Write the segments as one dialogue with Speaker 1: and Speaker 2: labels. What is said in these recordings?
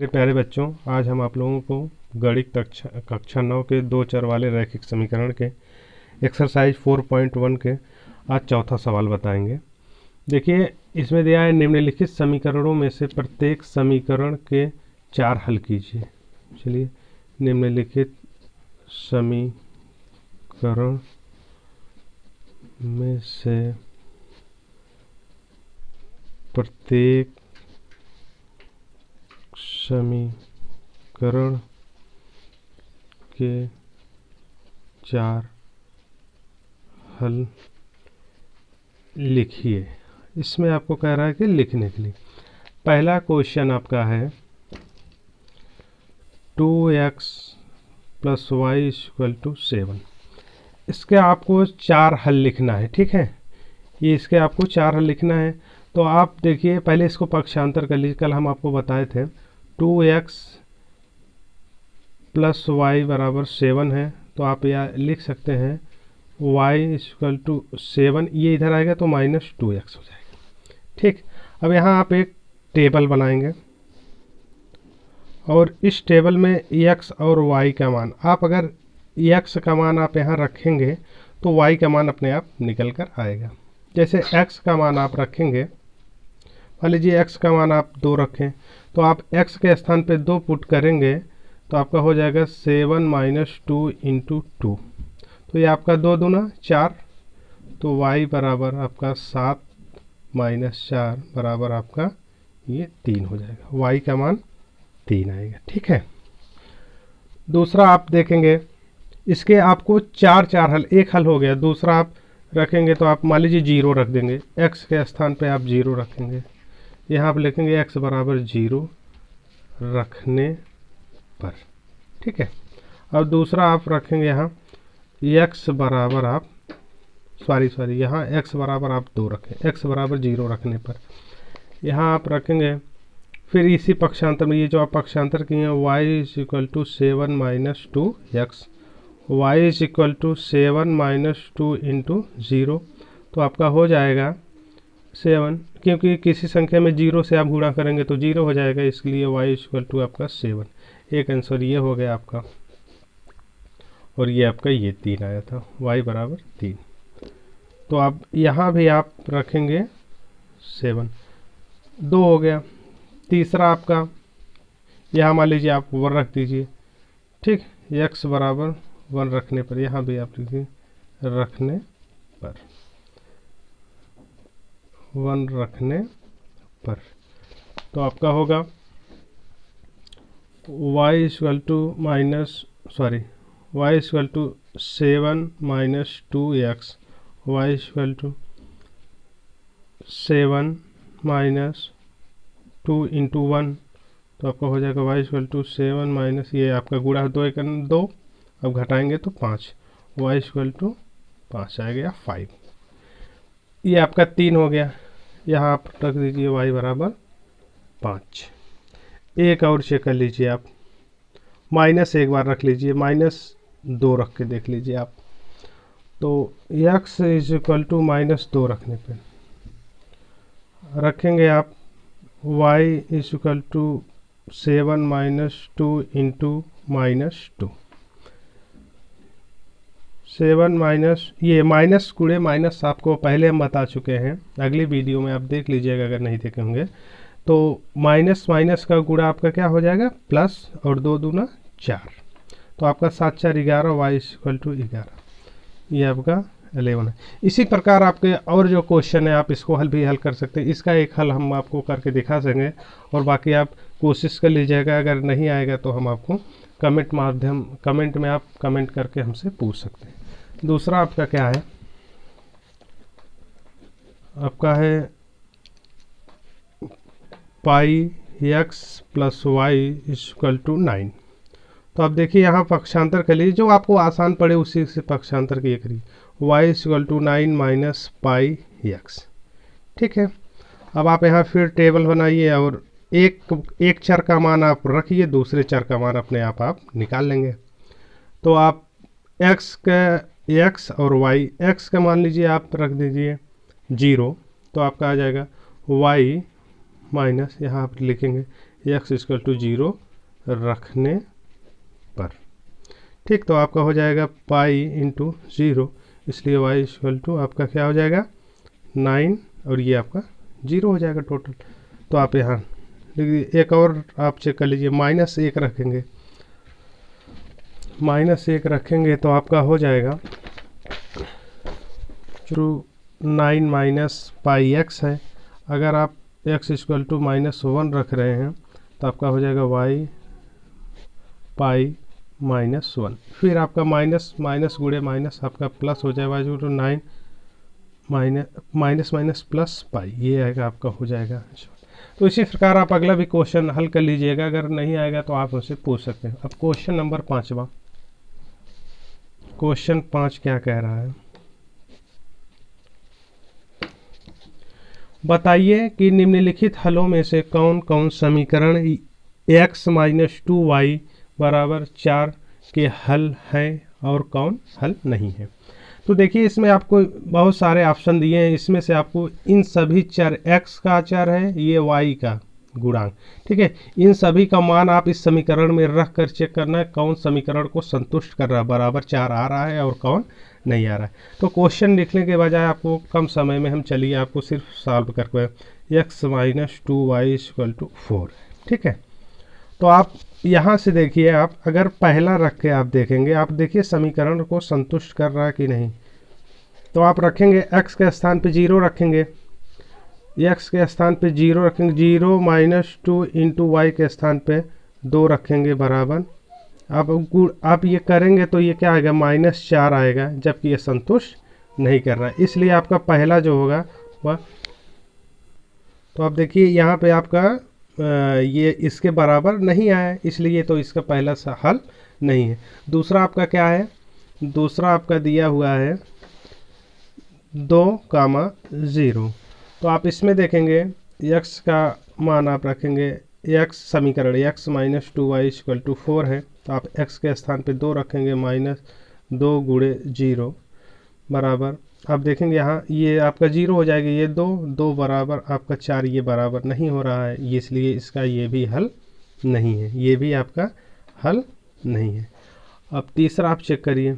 Speaker 1: मेरे प्यारे बच्चों, आज हम आप लोगों को गणित कक्षा 9 के दो चर वाले रैखिक समीकरण के एक्सरसाइज 4.1 के आज चौथा सवाल बताएंगे। देखिए, इसमें दिया है निम्नलिखित समीकरणों में से प्रत्येक समीकरण के 4 हल कीजिए। चलिए, निम्नलिखित समीकरण में से प्रत्येक समीकरण के 4 हल लिखिए। इसमें आपको कह रहा है कि लिखने के लिए पहला क्वेश्चन आपका है 2x + y = 7। इसके आपको 4 हल लिखना है। ठीक है, ये इसके आपको 4 हल लिखना है। तो आप देखिए, पहले इसको पक्षांतर कर लीजिए। कल हम आपको बताए थे 2x + y = 7 है, तो आप यहाँ लिख सकते हैं y = 7। ये इधर आएगा तो -2x हो जाएगा। ठीक, अब यहाँ आप एक टेबल बनाएंगे और इस टेबल में x और y का मान, आप अगर x का मान आप यहाँ रखेंगे तो y का मान अपने आप निकल कर आएगा। जैसे x का मान आप रखेंगे, मान लीजिए x का मान आप 2 रखें, तो आप x के स्थान पे 2 पुट करेंगे तो आपका हो जाएगा 7 - 2 × 2। तो ये आपका 2 दूना 4, तो y बराबर आपका 7 - 4 बराबर आपका ये 3 हो जाएगा। y का मान 3 आएगा। ठीक है, दूसरा आप देखेंगे, इसके आपको 4 हल, एक हल हो गया। दूसरा आप रखेंगे तो आप मान लीजिए 0 रख देंगे, x के स्थान पे आप 0 रखेंगे। यहाँ आप लिखेंगे x बराबर 0 रखने पर। ठीक है, और दूसरा आप रखेंगे यहाँ x बराबर आप यहाँ x बराबर आप 2 रखें, x बराबर 0 रखने पर। यहाँ आप रखेंगे फिर इसी पक्षांतर में, ये जो आप पक्षांतर किए हैं y = 7 - 2x, y = 7 - 2 × 0, तो आपका हो जाएगा 7। क्योंकि किसी संख्या में 0 से आप गुणा करेंगे तो 0 हो जाएगा, इसलिए y = आपका 7। एक आंसर ये हो गया आपका, और ये आपका ये 3 आया था, y बराबर 3। तो आप यहाँ भी आप रखेंगे 7, 2 हो गया। तीसरा आपका यहाँ मान लीजिए आप 1 रख दीजिए। ठीक, x बराबर 1 रखने पर, यहाँ भी आप लिखिए रखने पर, 1 रखने पर। तो आपका होगा y = 7 - 2x, y = 7 - 2 × 1, तो आपका हो जाएगा y = 7 - ये आपका गुणा 2 × 2, अब घटाएंगे तो 5, y = 5 आएगा, 5। ये आपका 3 हो गया। यहाँ आप रख दीजिए y बराबर 5। एक और चेक कर लीजिए आप, माइनस एक बार रख लीजिए, -2 रख के देख लीजिए आप। तो x = -2 रखने पे रखेंगे आप y = 7 - 2 × -2। 7 ये माइनस गुणे माइनस आपको पहले हम बता चुके हैं, अगली वीडियो में आप देख लीजिएगा अगर नहीं देखे होंगे। तो माइनस माइनस का गुणा आपका क्या हो जाएगा, प्लस, और 2 दूना 4, तो आपका 7 - 4 = 11, y = 11। ये आपका 11 है। इसी प्रकार आपके और जो क्वेश्चन है आप इसको हल कर सकते हैं। इसका एक हल हम आपको करके दिखा सकेंगे, और बाकी आप कोशिश कर लीजिएगा। अगर नहीं आएगा तो हम आपको कमेंट में आप कमेंट करके हमसे पूछ सकते हैं। दूसरा आपका क्या है, आपका है πx + y = 9। तो आप देखिए यहाँ पक्षांतर कर लीजिए, जो आपको आसान पड़े उसी से पक्षांतर किए करिए। y = 9 - πx। ठीक है, अब आप यहाँ फिर टेबल बनाइए और एक चर का मान आप रखिए, दूसरे चर का मान अपने आप निकाल लेंगे। तो आप x और y, x का मान लीजिए आप रख दीजिए 0, तो आपका आ जाएगा y - यहाँ आप लिखेंगे x इक्वल टू 0 रखने पर। ठीक, तो आपका हो जाएगा पाई इंटू 0, इसलिए y इक्वल टू आपका क्या हो जाएगा 9 और ये आपका 0 हो जाएगा टोटल। तो आप यहाँ लिख दीजिए। एक और आप चेक कर लीजिए, -1 रखेंगे, -1 रखेंगे तो आपका हो जाएगा जो 9 माइनस पाई x है। अगर आप x इक्वल टू -1 रख रहे हैं तो आपका हो जाएगा y पाई -1, फिर आपका माइनस माइनस गुणे माइनस आपका प्लस हो जाएगा, जो 9 माइनस माइनस प्लस पाई, ये आएगा आपका हो जाएगा। तो इसी प्रकार आप अगला भी क्वेश्चन हल कर लीजिएगा, अगर नहीं आएगा तो आप उनसे पूछ सकते हैं। अब क्वेश्चन नंबर 5वां, क्वेश्चन 5 क्या कह रहा है, बताइए कि निम्नलिखित हलों में से कौन कौन समीकरण x माइनस 2y बराबर 4 के हल हैं और कौन हल नहीं है। तो देखिए इसमें आपको बहुत सारे ऑप्शन दिए हैं, इसमें से आपको इन सभी चर x का चर है, ये y का गुणांक, ठीक है, इन सभी का मान आप इस समीकरण में रख कर चेक करना है कौन समीकरण को संतुष्ट कर रहा है, बराबर 4 आ रहा है और कौन नहीं आ रहा है। तो क्वेश्चन लिखने के बजाय आपको कम समय में हम चलिए आपको सिर्फ सॉल्व करके x minus 2y equal to 4, ठीक है। तो आप यहाँ से देखिए, आप अगर पहला रख के आप देखेंगे, आप देखिए समीकरण को संतुष्ट कर रहा है कि नहीं। तो आप रखेंगे x के स्थान पे 0 रखेंगे, x के स्थान पे 0 रखेंगे, 0 माइनस 2 इंटू वाई के स्थान पे 2 रखेंगे बराबर। आप ये करेंगे तो ये क्या आएगा -4 आएगा, जबकि ये संतुष्ट नहीं कर रहा है, इसलिए आपका पहला जो होगा वह, तो आप देखिए यहाँ पे आपका ये इसके बराबर नहीं आया, इसलिए तो इसका पहला सा हल नहीं है। दूसरा आपका क्या है, दूसरा आपका दिया हुआ है 2,0। तो आप इसमें देखेंगे x का मान आप रखेंगे, x समीकरण x minus 2y equal to 4 है, तो आप x के स्थान पे 2 रखेंगे, -2 गुणे 0 बराबर। आप देखेंगे यहाँ ये आपका 0 हो जाएगा, ये 2 बराबर आपका 4, ये बराबर नहीं हो रहा है, ये इसलिए इसका ये भी हल नहीं है, ये भी आपका हल नहीं है। अब तीसरा आप चेक करिए,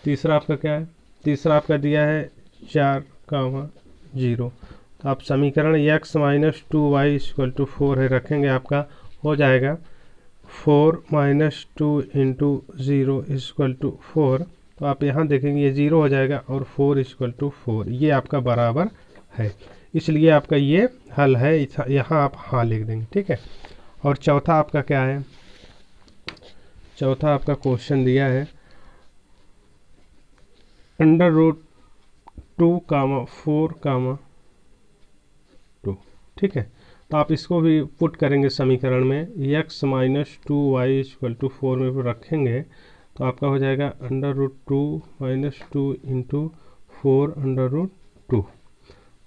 Speaker 1: तीसरा आपका क्या है, तीसरा आपका दिया है 4,0। तो आप समीकरण x minus 2y equal to 4 है रखेंगे, आपका हो जाएगा 4 माइनस 2 इंटू 0 इक्वल टू 4। तो आप यहाँ देखेंगे ये 0 हो जाएगा और 4 इक्वल टू 4, ये आपका बराबर है, इसलिए आपका ये हल है, यहाँ आप हाँ लिख देंगे, ठीक है। और चौथा आपका क्या है, चौथा आपका क्वेश्चन दिया है √2,4,2, ठीक है। तो आप इसको भी पुट करेंगे समीकरण में, x minus 2y equal to 4 में रखेंगे तो आपका हो जाएगा √2 माइनस 2 इंटू 4 √2।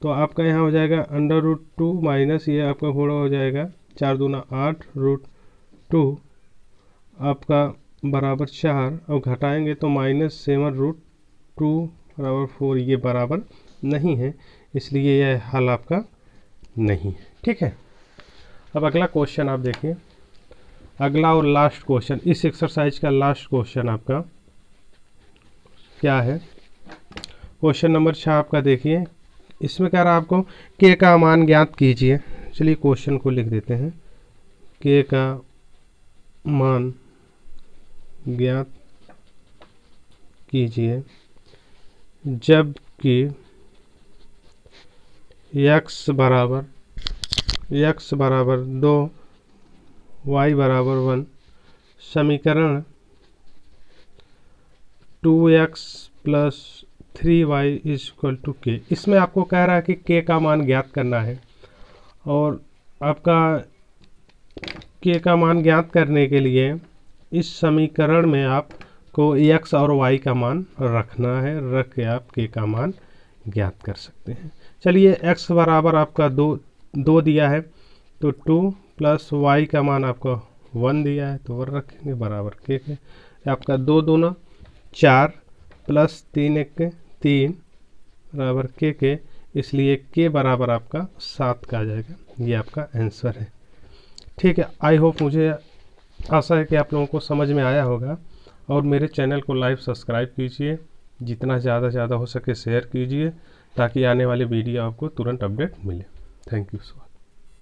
Speaker 1: तो आपका यहाँ हो जाएगा √2 माइनस ये आपका घोड़ा हो जाएगा 4 दूना 8 √2 आपका बराबर 4, और घटाएंगे तो -7 √2 बराबर 4, ये बराबर नहीं है, इसलिए यह हल आपका नहीं है, ठीक है। अब अगला क्वेश्चन आप देखिए, अगला और लास्ट क्वेश्चन, इस एक्सरसाइज का लास्ट क्वेश्चन आपका क्या है, क्वेश्चन नंबर 6 आपका देखिए। इसमें कह रहा है आपको k का मान ज्ञात कीजिए। चलिए क्वेश्चन को लिख देते हैं, k का मान ज्ञात कीजिए जबकि x बराबर 2 y बराबर 1, समीकरण 2x plus 3y equal to k। इसमें आपको कह रहा है कि k का मान ज्ञात करना है, और आपका k का मान ज्ञात करने के लिए इस समीकरण में आपको x और y का मान रखना है, रख के आप k का मान ज्ञात कर सकते हैं। चलिए x बराबर आपका 2 दिया है, तो 2 प्लस y का मान आपका 1 दिया है, तो 1 रखेंगे बराबर k के। आपका 2 दूना 4 प्लस 3 1 3 बराबर k के, इसलिए k बराबर आपका 7 का आ जाएगा, ये आपका आंसर है। ठीक है, आई होप, मुझे आशा है कि आप लोगों को समझ में आया होगा। और मेरे चैनल को लाइव सब्सक्राइब कीजिए, जितना ज़्यादा ज़्यादा हो सके शेयर कीजिए, ताकि आने वाली वीडियो आपको तुरंत अपडेट मिले। Thank you so much.